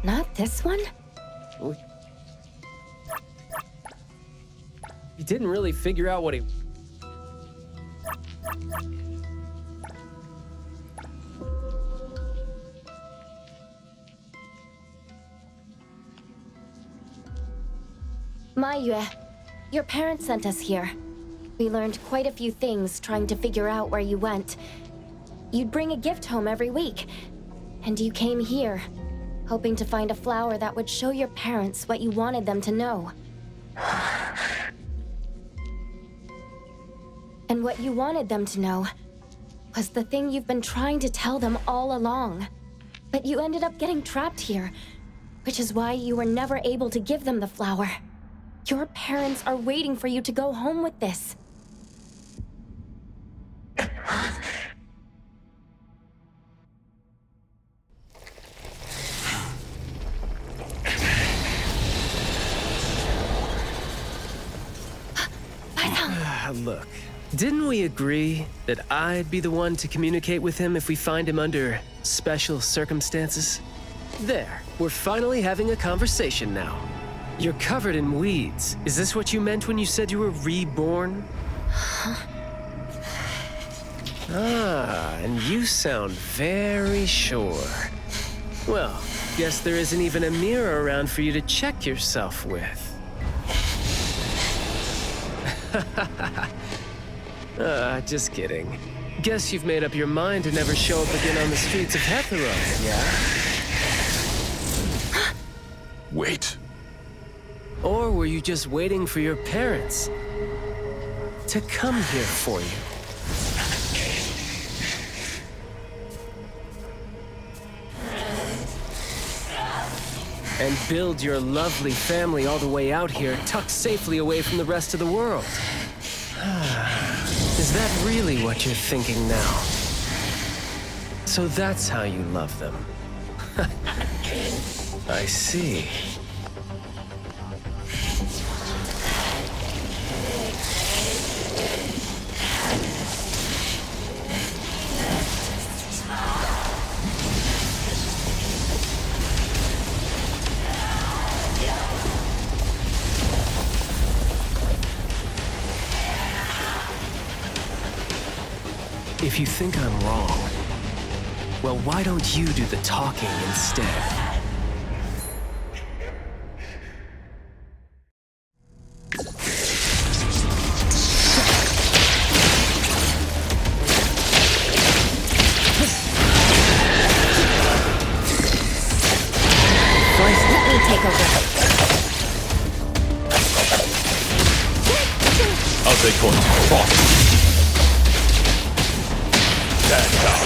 Not this one? He didn't really figure out what he... Maiyue, your parents sent us here. We learned quite a few things trying to figure out where you went. You'd bring a gift home every week, and you came here, hoping to find a flower that would show your parents what you wanted them to know. And what you wanted them to know was the thing you've been trying to tell them all along. But you ended up getting trapped here, which is why you were never able to give them the flower. Your parents are waiting for you to go home with this. Look, didn't we agree that I'd be the one to communicate with him if we find him under special circumstances? There, we're finally having a conversation now. You're covered in weeds. Is this what you meant when you said you were reborn? Ah, and you sound very sure. Well, guess there isn't even a mirror around for you to check yourself with. Just kidding. Guess you've made up your mind to never show up again on the streets of Hetheros, yeah? Wait. Or were you just waiting for your parents to come here for you? And build your lovely family all the way out here, tucked safely away from the rest of the world? Is that really what you're thinking now? So that's how you love them. I see. If you think I'm wrong, well, why don't you do the talking instead? Let me take over. I'll take point. Fall. Stand down.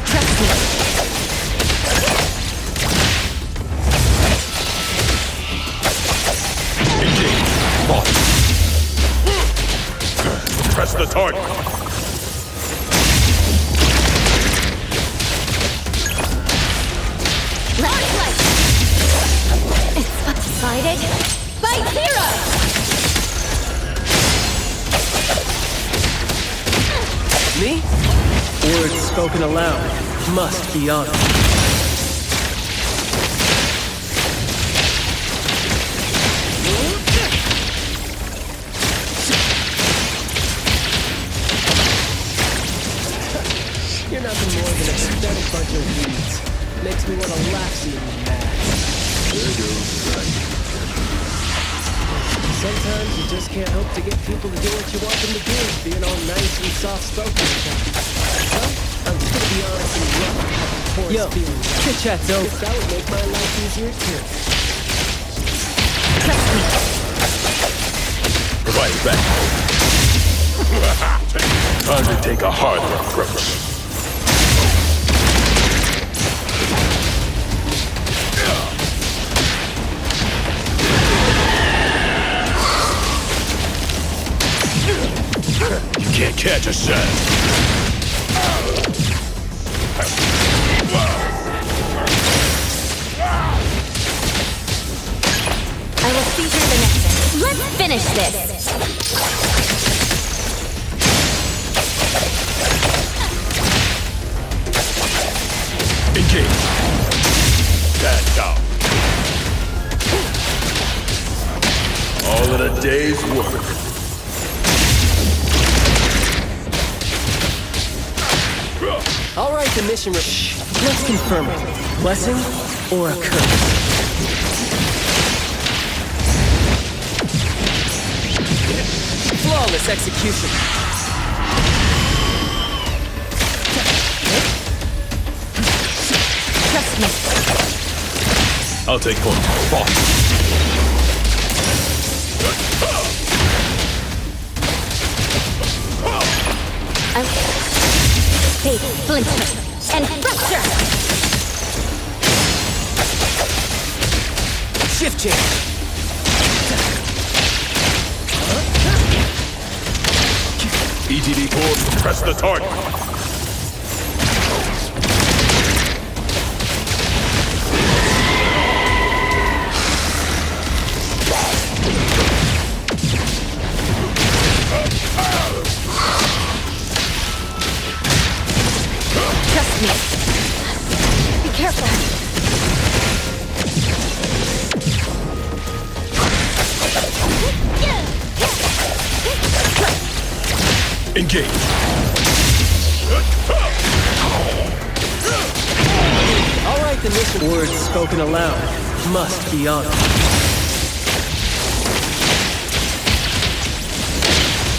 Trust me. Engage. Fall. Press the target. Let's fight. It's decided. Fight zero! Me? Words spoken aloud must be honored. You're nothing more than a pathetic bunch of weeds. Makes me want to laugh seeing you mad. There goes. Sometimes you just can't hope to get people to do what you want them to do, being all nice and soft-spoken. So, I'm just gonna be honest and rough. Yo, chit-chat's over. That would make my life easier, too. Trust me. Right back. Time to take a harder approach. You can't catch a shot. I will see through the nexus. Let's finish this. like the mission. Shh. Let's confirm it. Blessing or a curse? Flawless execution. Trust me. I'll take point. Fall. Hey, splinter and fracture. Shift change. ETD core, press the target. Trust me. Be careful. Engage. All right, the mission. Words spoken aloud must be honored.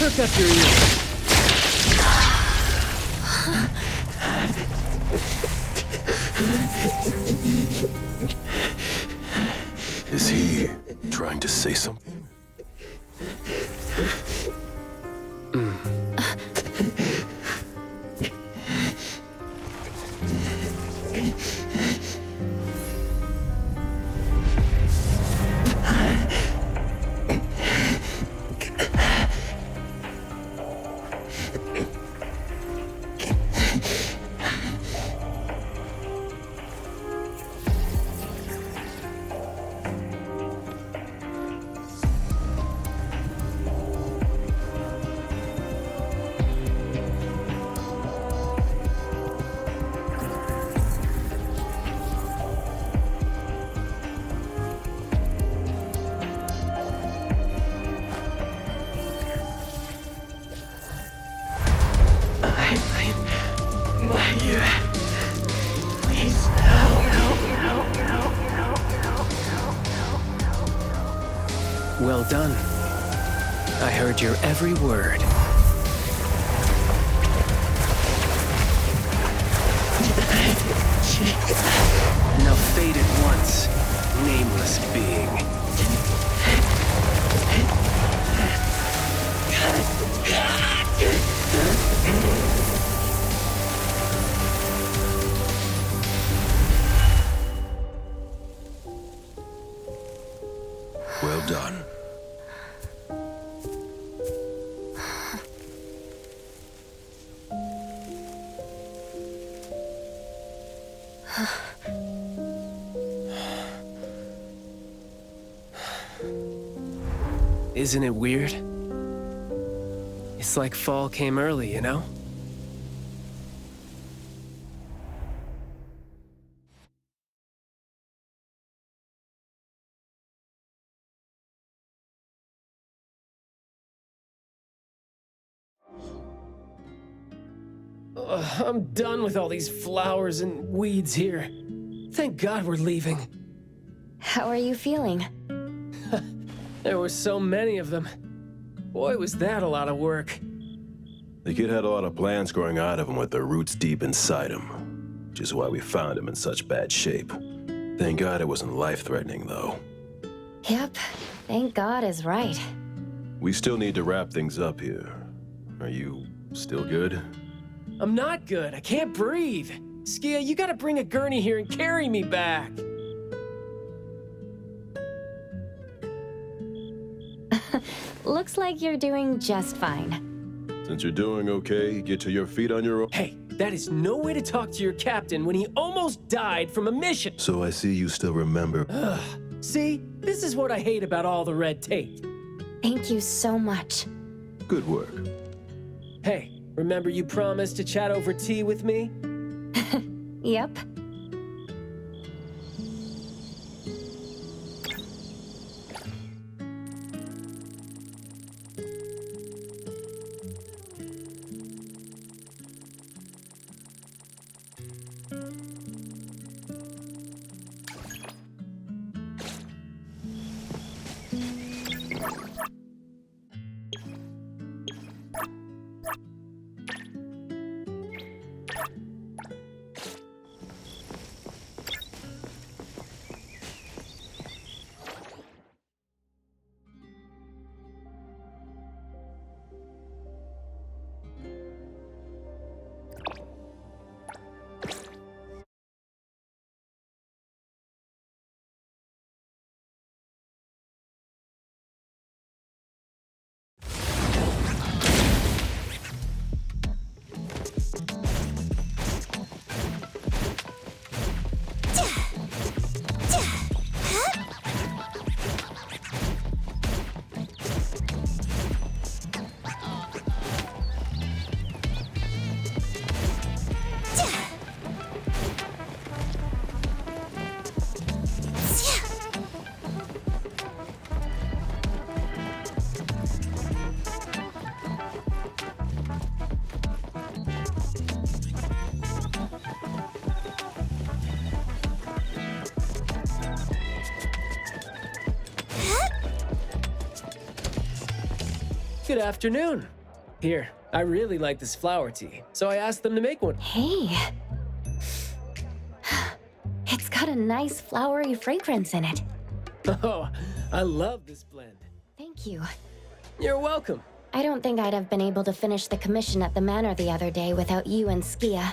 Perk up your ears. Is he trying to say something? Well done. I heard your every word. Now fade at once, nameless being. Well done. Isn't it weird? It's like fall came early, you know? I'm done with all these flowers and weeds here. Thank God we're leaving. How are you feeling? There were so many of them. Boy, was that a lot of work. The kid had a lot of plants growing out of him with their roots deep inside him, which is why we found him in such bad shape. Thank God it wasn't life-threatening, though. Yep, thank God is right. We still need to wrap things up here. Are you still good? I'm not good. I can't breathe. Skia, you gotta bring a gurney here and carry me back. Looks like you're doing just fine. Since you're doing okay, get to your feet on your own. Hey, that is no way to talk to your captain when he almost died from a mission. So I see you still remember. See, this is what I hate about all the red tape. Thank you so much. Good work. Hey, remember you promised to chat over tea with me? Yep. Good afternoon. Here, I really like this flower tea, so I asked them to make one. Hey. It's got a nice flowery fragrance in it. Oh, I love this blend. Thank you. You're welcome. I don't think I'd have been able to finish the commission at the manor the other day without you and Skia,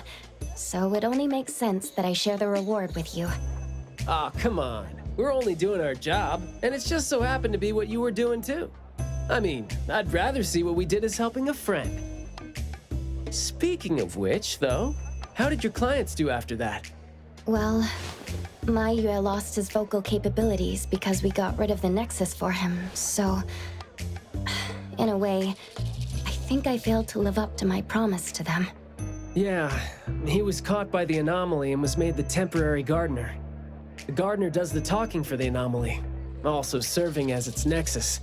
so it only makes sense that I share the reward with you. Aw, come on. We're only doing our job, and it's just so happened to be what you were doing too. I mean, I'd rather see what we did as helping a friend. Speaking of which, though, how did your clients do after that? Well, Mayue lost his vocal capabilities because we got rid of the Nexus for him, so... in a way, I think I failed to live up to my promise to them. Yeah, he was caught by the anomaly and was made the temporary gardener. The gardener does the talking for the anomaly, also serving as its nexus.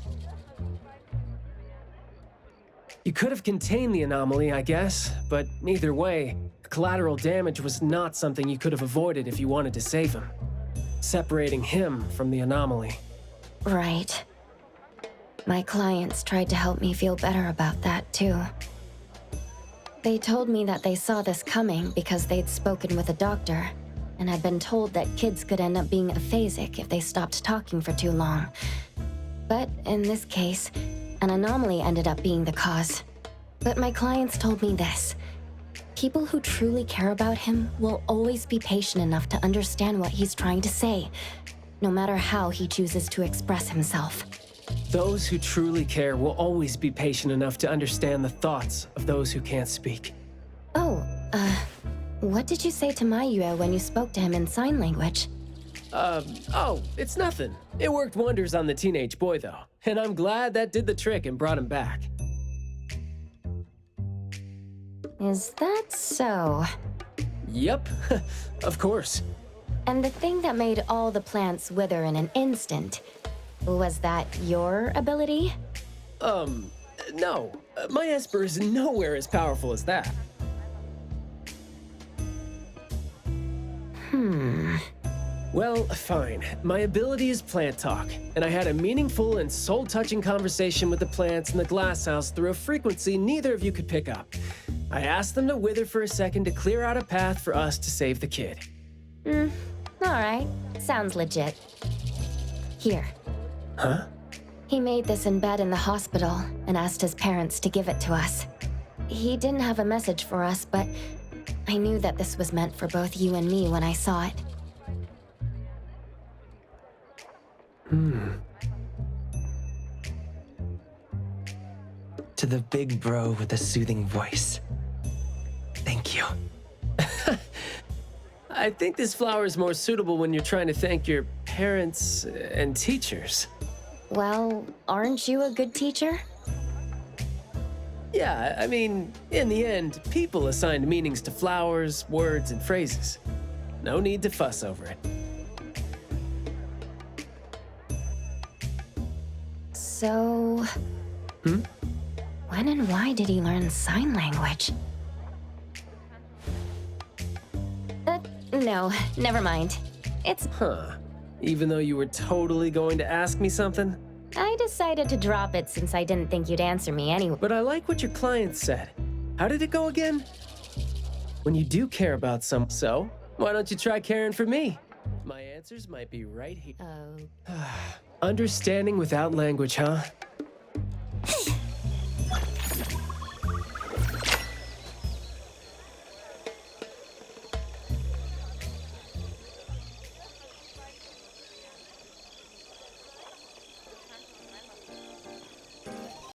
You could have contained the anomaly, I guess, but either way, collateral damage was not something you could have avoided if you wanted to save him. Separating him from the anomaly. Right. My clients tried to help me feel better about that, too. They told me that they saw this coming because they'd spoken with a doctor, and had been told that kids could end up being aphasic if they stopped talking for too long. But in this case, an anomaly ended up being the cause. But my clients told me this. People who truly care about him will always be patient enough to understand what he's trying to say, no matter how he chooses to express himself. Those who truly care will always be patient enough to understand the thoughts of those who can't speak. Oh, what did you say to Mayue when you spoke to him in sign language? Oh, it's nothing. It worked wonders on the teenage boy, though, and I'm glad that did the trick and brought him back. Is that so? Yep, of course. And the thing that made all the plants wither in an instant, was that your ability? No. My Esper is nowhere as powerful as that. Well, fine. My ability is plant talk, and I had a meaningful and soul-touching conversation with the plants in the glass house through a frequency neither of you could pick up. I asked them to wither for a second to clear out a path for us to save the kid. Alright. Sounds legit. Here. Huh? He made this in bed in the hospital and asked his parents to give it to us. He didn't have a message for us, but I knew that this was meant for both you and me when I saw it. To the big bro with a soothing voice. Thank you. I think this flower is more suitable when you're trying to thank your parents and teachers. Well, aren't you a good teacher? Yeah, I mean, in the end, people assigned meanings to flowers, words, and phrases. No need to fuss over it. So... when and why did he learn sign language? No, never mind. It's... Huh. Even though you were totally going to ask me something? I decided to drop it since I didn't think you'd answer me anyway. But I like what your client said. How did it go again? When you do care about some, so why don't you try caring for me? My answers might be right here. Oh. Understanding without language, huh?